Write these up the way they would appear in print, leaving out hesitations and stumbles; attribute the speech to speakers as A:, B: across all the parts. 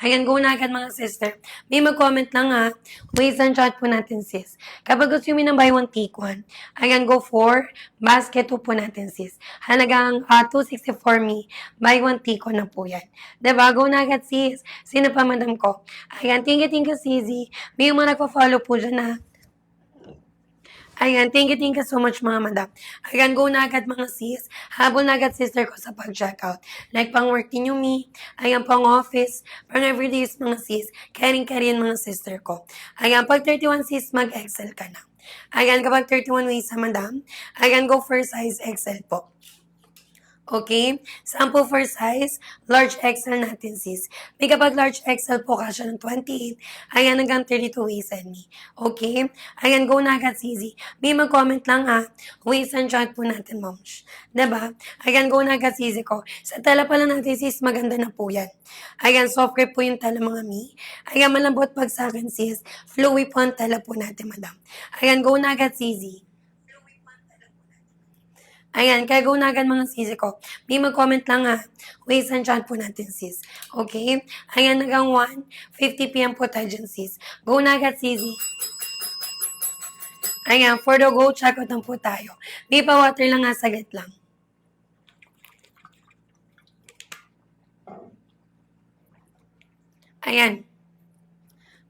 A: Ayan, go na agad mga sister. May mag-comment lang ha. Ways and chat po natin sis. Kapag gusto nyo ng buy one take one, ayan, go for basket po natin sis. Halagang 264 me. Buy one take one na po yan. Diba? Go na agad sis. Sino pa madam ko? Ayan, thank you Sizi. May mga nagpa-follow po dyan ha. Ayan, thank you so much mga madam. Ayan, go na agad mga sis. Habol na agad sister ko sa pag-checkout. Like pang work ninyo me, ayan pang office, pang everyday mga sis. Caring mga sister ko. Ayan, pag 31 sis, mag-excel ka na. Ayan, kapag 31 ways sa madam, ayan, go for size XL po. Okay? Sample for size, large XL natin sis. May kapag large XL po kasya ng 28, ayan hanggang 32 waist and me. Okay? Ayan, go na agad sisi. May mag-comment lang ha, waist and chat po natin moms. Diba? Ayan, go na agad sisi ko. Sa tela pala natin sis, maganda na po yan. Ayan, soft grip po yung tela mga mi. Ayan, malambot pag sa akin sis. Flowy po ang tela po natin madam. Ayan, go na agad sisi. Ayan, kaya go na agad mga sisi ko. May mag-comment lang ha. Ways and chat po natin sis. Okay? Ayan, hanggang 1:50 PM po tayo dyan sis. Go na agad sisi. Ayan, for the go, check out lang po tayo. May pa-water lang ha, saglit lang. Ayan.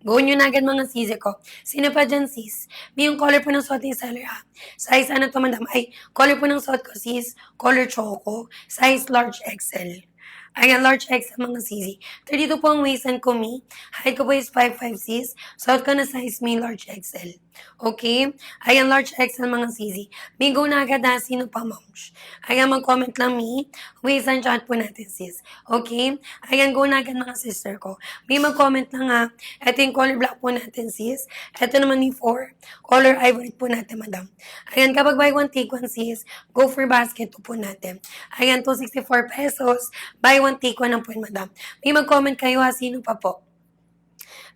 A: Go nyo na agad mga sisi ko. Sino pa dyan sis? May yung color po ng suot ni seller ha. Size ano to madam? Ay, color po ng suot ko sis. Color choco. Size large XL. Ayan, large X ang mga sisi. 32 po ang waist ko me. Height ko po is 5'5 sis. Suot ko na size me large XL. Okay? Ayan, large XL mga sisi. May go na agad na sino pa moms. Ayan, mag-comment lang me. Waist and chat po natin sis. Okay? Ayan, go na agad mga sister ko. May mag-comment lang ha. Ito yung color black po natin sis. Ito naman yung 4. Color ivory po natin madam. Ayan, kapag buy one take one sis, go for basket po natin. Ayan, 264 pesos. Buy one take one lang po yun madam. May mag-comment kayo ha. Sino pa po?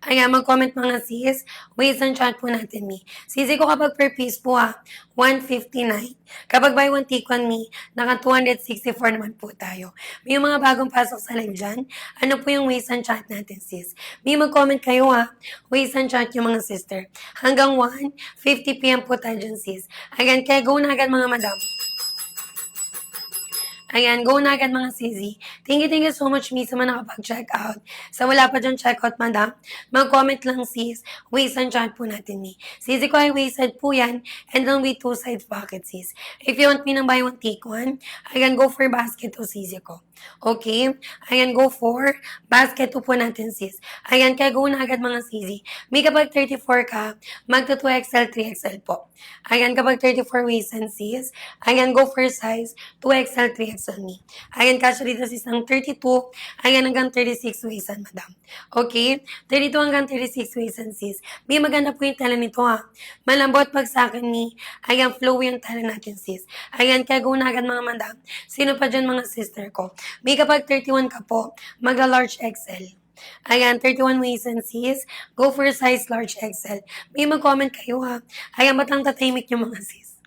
A: Ayan, mag-comment mga sis. Ways and chat po natin me. Sisi ko kapag per piece po ha, 159. Kapag buy one take one me, naka 264 naman po tayo. May mga bagong pasok sa live dyan. Ano po yung ways and chat natin sis? May mag-comment kayo ha. Ways and chat yung mga sister. Hanggang 1:50 PM po tayo dyan sis. Ayan, kaya go na agad mga madam. Ayan, go na agad mga sisi. Thank you so much, Miss, sa mga nakapag-check out. Sa wala pa dyan check out, madam, mag-comment lang, sis. Waist and chat po natin, ni. Sisi ko ay waisted po yan, and then with 2 sides pocket, sis. If you want me ng buy one, take one, ayan, go for basket o sisi ko. Okay? Ayan, go for basket po natin, sis. Ayan, kaya go na agad mga sisi. May kapag 34 ka, magta 2XL, 3XL po. Ayan, kapag 34 waist and sis, ayan, go for size 2XL, 3XL me. Ayan, kasya dito sis ng 32, ayan hanggang 36 waist and madam. Okay? 32 hanggang 36 waist and sis. May maganda po yung tala nito ha. Malambot pag sa akin ni, ayan, flowy yung tala natin sis. Ayan, kaya go na agad mga madam. Sino pa dyan mga sister ko? May kapag 31 ka po, mag-large XL. Ayan, 31 waist and sis. Go for size large XL. May mag-comment kayo ha. Ayan, ba't lang tatahimik yung mga sis?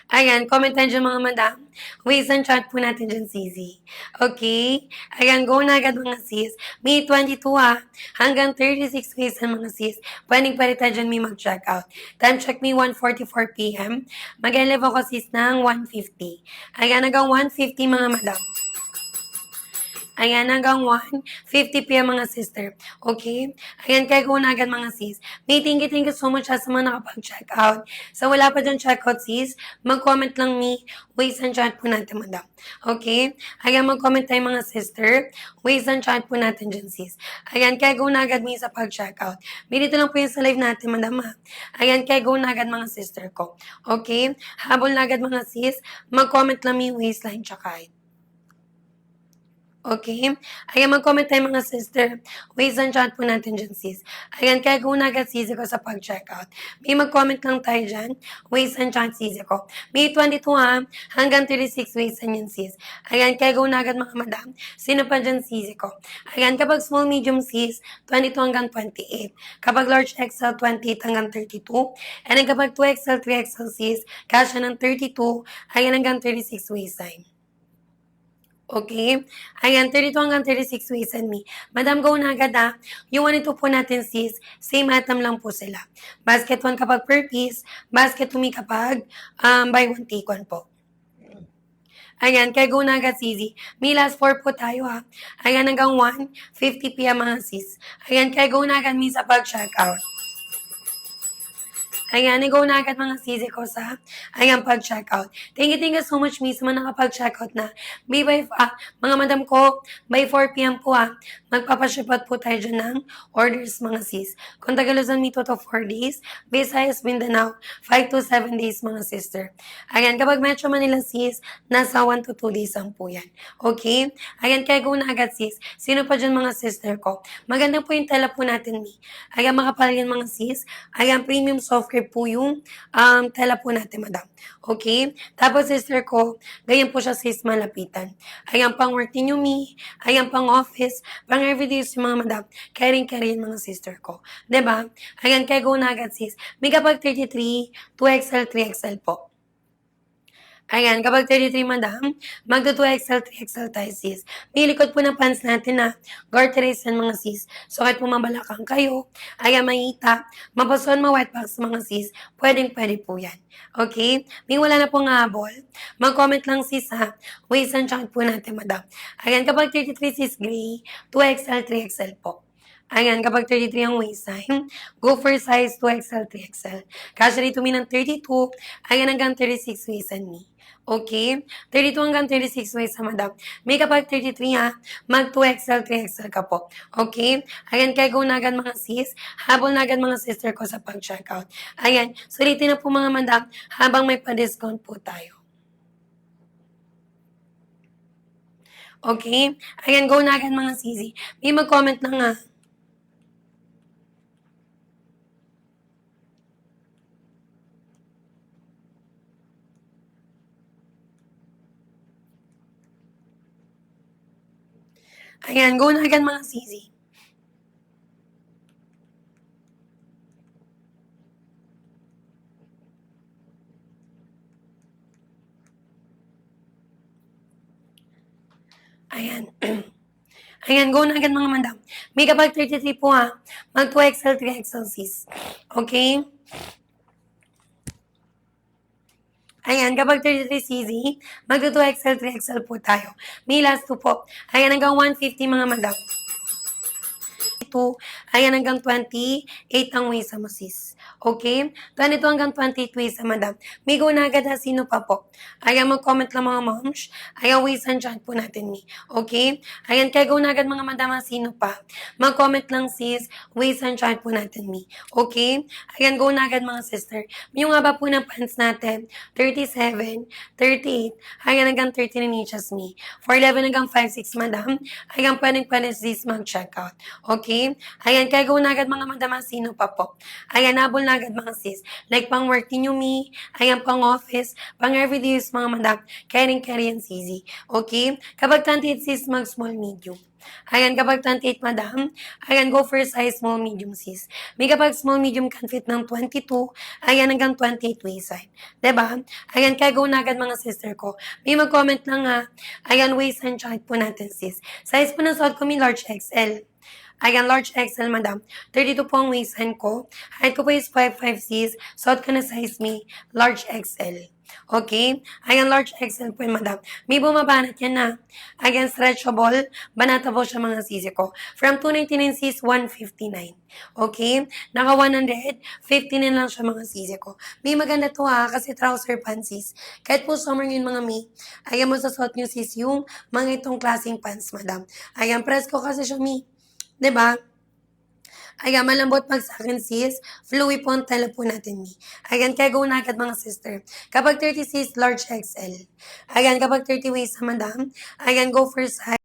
A: Ayan, comment na dyan mga madam. Waist and chat po natin dyan, sisi. Okay? Ayan, go na agad mga sis. May 22 ha. Hanggang 36 waist ang mga sis. Pwedeng palita dyan may mag-check out. Time check me 1:44 PM. Mag-live ako sis ng 1:50. Ayan, hanggang 1:50 mga madam. Ayan, hanggang 1:50 PM mga sister. Okay? Ayan, kaya go na agad mga sis. May thank you so much sa mga nakapag-check out. Sa wala pa dyan check out sis, mag-comment lang me, ways and chat po natin madam. Okay? Ayan, mag-comment tayo mga sister, ways and chat po natin dyan sis. Ayan, kaya go na agad me sa pag-check out. May dito lang po yung sa live natin madam ha. Ayan, kaya go na agad mga sister ko. Okay? Habol na agad mga sis, mag-comment lang me waistline tsaka height. Okay? Ayan, mag-comment tayo mga sister. Ways and chat po natin dyan, sis. Ayan, kaya go na agad sisi ko sa pag-check out. May mag-comment lang tayo dyan. Ways and chat sisi ko. May 22 ha, hanggang 36 ways and yan, sis. Ayan, kaya go na agad mga madam. Sino pa dyan sisi ko? Ayan, kapag small, medium, sis, 22 hanggang 28. Kapag large XL, 28 hanggang 32. And then kapag 2XL, 3XL, sis, kasya ng 32, ayan hanggang 36 waist time. Okay? Ayan, 32 hanggang 36 waist and me. Madam, go na agad ah. Yung 1 and 2 po natin sis, same item lang po sila. Basket 1 kapag per piece, basket 2 me kapag buy 1 take 1 po. Ayan, kaya go na agad sis. May last 4 po tayo ha. Ayan, hanggang 1:50 PM mga sis. Ayan, kaya go na agad mi sa pag-check out. Ayan, go na agad mga sisi ko sa pag-checkout. Thank you so much miss sa mga nakapag-checkout na. Mga madam ko, by 4 PM po magpapaship out po tayo dyan ng orders mga sis. Kung Tagalusan mi to 4 days, Visayas, Mindanao, 5 to 7 days mga sister. Ayan, kapag Metro Manila sis, nasa 1 to 2 days lang po yan. Okay? Ayan, kaya go na agad sis. Sino pa dyan mga sister ko? Maganda po yung tela po natin mi. Ayan, makapal yan mga sis. Ayan, premium soft crepe po yung tela po natin, madam. Okay? Tapos, sister ko, ganyan po siya sis malapitan. Ayan, pang work ninyo, mi. Ayan, pang office. Pang everyday yung mga madam. Carrying mga sister ko. Diba? Ayan, kaya go na agad, sis. May kapag 33, 2XL, 3XL po. Ayan, kapag 33 madam, magto 2XL, 3XL tayo sis. May likod po ng pants natin na garteries yan mga sis. So kahit po mabalakang kayo, ayan makita, mapasuan mo white box mga sis, pwede po yan. Okay? May wala na pong habol, mag-comment lang sis ha. Waist and chunk po natin madam. Ayan, kapag 33 sis gray, 2XL, 3XL po. Ayan, kapag 33 ang waist size, go for size 2XL, 3XL. Kasi rito mi ng 32, ayan hanggang 36 waist and me. Okay? 32 hanggang 36 waist sa madam. May kapag 33 mag 2XL, 3XL ka po. Okay? Ayan, kaya go na agad mga sis. Habol na agad mga sister ko sa pag-checkout. Ayan, sulitin na po mga madam habang may pa-discount po tayo. Okay? Ayan, go na agad mga sisi. May mag-comment na nga. Ayan, go na agad mga sisi. Ayan. Ayan, go na agad mga madam. May kapag 33 po mag 2XL, 3XL sis. Okay? Ayan, kapag 33 CZ, magto 2XL, 3XL po tayo. May last 2 po. Ayan, hanggang 150 mga madam. 22, ayan hanggang 28 ang waist mo sis. Okay? 22 hanggang 28 waist madam. May go na agad sino pa po. Ayan, mag-comment lang mga moms. Ayan, waist and chat po natin ni. Okay? Ayan, kaya go na agad mga madam sino pa. Mag-comment lang sis, waist and chat po natin ni. Okay? Ayan, go na agad mga sister. Yung nga ba po ng pants natin, 37, 38, ayan hanggang 39 inches me. For 11 hanggang 5'6 madam, ayan pwede sis mag-check out. Okay? Ayan, kaya go na agad mga madam sino pa po. Ayan, nabol na agad mga sis. Like pang work ninyo me, ayan pang office, pang everyday use mga madam, carry and easy. Okay? Kapag 28 sis, mag small medium. Ayan, kapag 28 madam, ayan, go for size small medium sis. May kapag small medium can fit ng 22, ayan hanggang 28 waist side. Diba? Ayan, kaya go na agad mga sister ko. May mag-comment lang ayan, waist and height po natin sis. Size po ng suot ko may large XL. Ayan, large XL, madam. 32 po ang waistline ko. Height ko po is 5'5 sis. Suot ko na size me, large XL. Okay? Ayan, large XL po yun, madam. May bumabanat yan na. Ayan, stretchable. Banata po siya mga sisi ko. From 299 sis, 159. Okay? Naka 159 lang siya mga sisi ko. May maganda to kasi trouser pants sis. Kahit po summer yun mga mi. Ayan, masasuot nyo sis yung mga itong klaseng pants, madam. Ayan, press ko kasi siya mi. Diba? Ayan, malambot pag sa akin sis, fluid po ang tela po natin ni. Ayan, kaya go na agad mga sister. Kapag 30 sis, large XL. Ayan, kapag 30 waist madam, ayan, go for size